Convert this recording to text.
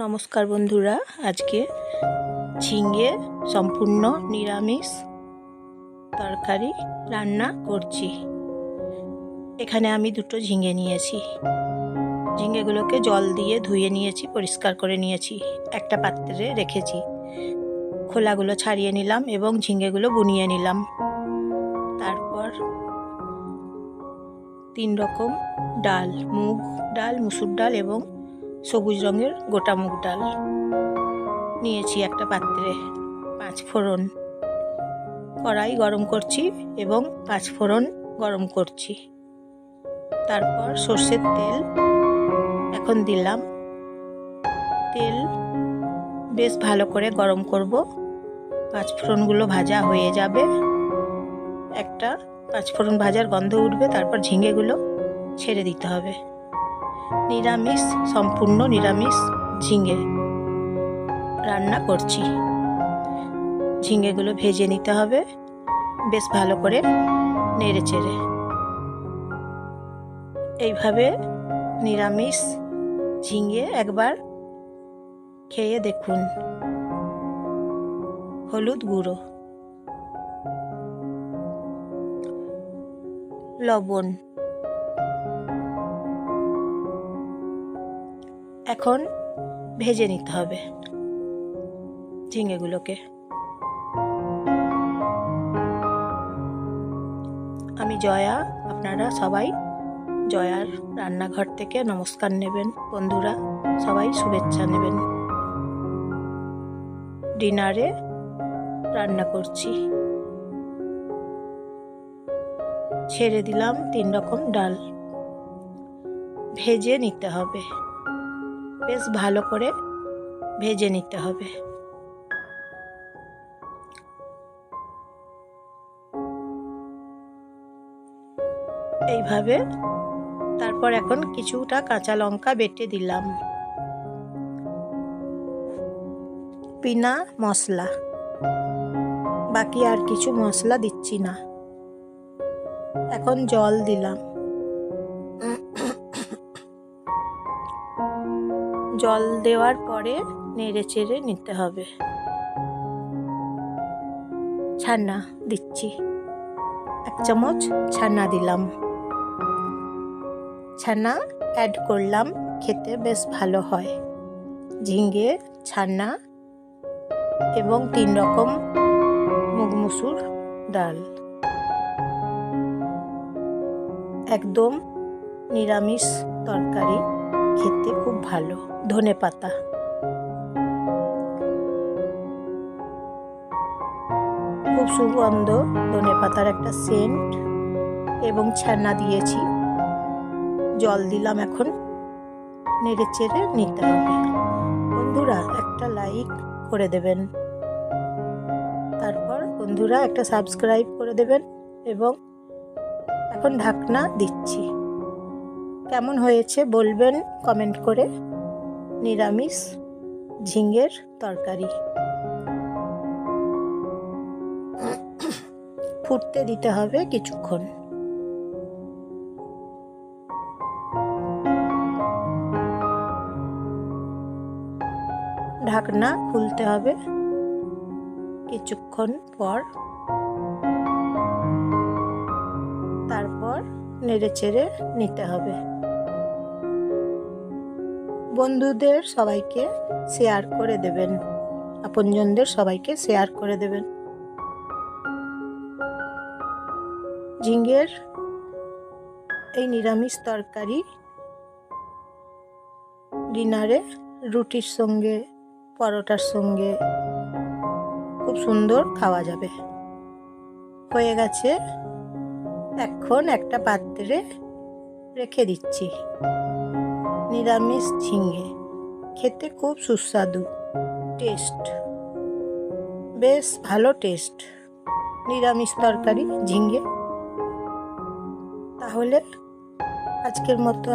নমস্কার বন্ধুরা, আজকে ঝিঙে সম্পূর্ণ নিরামিষ তরকারি রান্না করছি। এখানে আমি দুটো ঝিঙে নিয়েছি। ঝিঙেগুলোকে জল দিয়ে ধুয়ে নিয়েছি, পরিষ্কার করে নিয়েছি, একটা পাত্রে রেখেছি। খোলাগুলো ছাড়িয়ে নিলাম এবং ঝিঙেগুলো বুনিয়ে নিলাম। তারপর 3 রকম ডাল, মুগ ডাল, মুসুর ডাল এবং সবুজ রঙের গোটা মুগ ডাল নিয়েছি একটা পাত্রে। 5 ফোড়ন, কড়াই গরম করছি এবং 5 ফোড়ন গরম করছি। তারপর সর্ষের তেল এখন দিলাম। তেল বেশ ভালো করে গরম করব। 5 ফোড়নগুলো ভাজা হয়ে যাবে, একটা 5 ফোড়ন ভাজার গন্ধ উঠবে, তারপর ঝিঙেগুলো ছেড়ে দিতে হবে। নিরামিষ, সম্পূর্ণ নিরামিষ ঝিঙে রান্না করছি। ঝিঙেগুলো ভেজে নিতে হবে বেশ ভালো করে নেড়ে চেড়ে। এইভাবে নিরামিষ ঝিঙে একবার খেয়ে দেখুন। হলুদ গুঁড়ো, লবণ। এখন ভেজে নিতে হবে ঝিঙেগুলোকে। আমি জয়া, আপনারা সবাই জয়ার রান্নাঘর থেকে নমস্কার নেবেন। বন্ধুরা সবাই শুভেচ্ছা নেবেন। ডিনারে রান্না করছি। ছেড়ে দিলাম 3 রকম ডাল। ভেজে নিতে হবে, বেশ ভালো করে ভেজে নিতে হবে। এইভাবে। তারপর এখন কিছুটা কাঁচা লঙ্কা বেটে দিলাম। বিনা মশলা, বাকি আর কিছু মশলা দিচ্ছি না। এখন জল দিলাম। জল দেওয়ার পরে নেড়ে চেড়ে নিতে হবে। ছানা দিচ্ছি, 1 চামচ ছানা দিলাম। ছানা অ্যাড করলাম, খেতে বেশ ভালো হয়। ঝিঙে, ছানা এবং 3 রকম মুগ মুসুর ডাল, একদম নিরামিষ তরকারি, খেতে খুব ভালো। ধনেপাতা, খুব সুগন্ধ, ধনেপাতার একটা সেন্ট। এবং ছানা দিয়েছি, জল দিলাম। এখন নেড়ে চেড়ে নিতে হবে। বন্ধুরা একটা লাইক করে দেবেন, তারপর বন্ধুরা একটা সাবস্ক্রাইব করে দেবেন। এবং এখন ঢাকনা দিচ্ছি। কেমন হয়েছে বলবেন কমেন্ট করে। নিরামিষ ঝিঙের তরকারি ফুটতে দিতে হবে কিছুক্ষণ। ঢাকনা খুলতে হবে কিছুক্ষণ পর। তারপর নেড়ে চেড়ে নিতে হবে। বন্ধুদের সবাইকে শেয়ার করে দেবেন, আপনজনদের সবাইকে শেয়ার করে দেবেন। ঝিঙের এই নিরামিষ তরকারি ডিনারে রুটির সঙ্গে, পরোটার সঙ্গে খুব সুন্দর খাওয়া যাবে। হয়ে গেছে, এখন একটা পাত্রে রেখে দিচ্ছি। নিরামিষ ঝিঙে খেতে খুব সুস্বাদু, টেস্ট, বেশ ভালো টেস্ট নিরামিষ তরকারি ঝিঙে। তাহলে আজকের মতো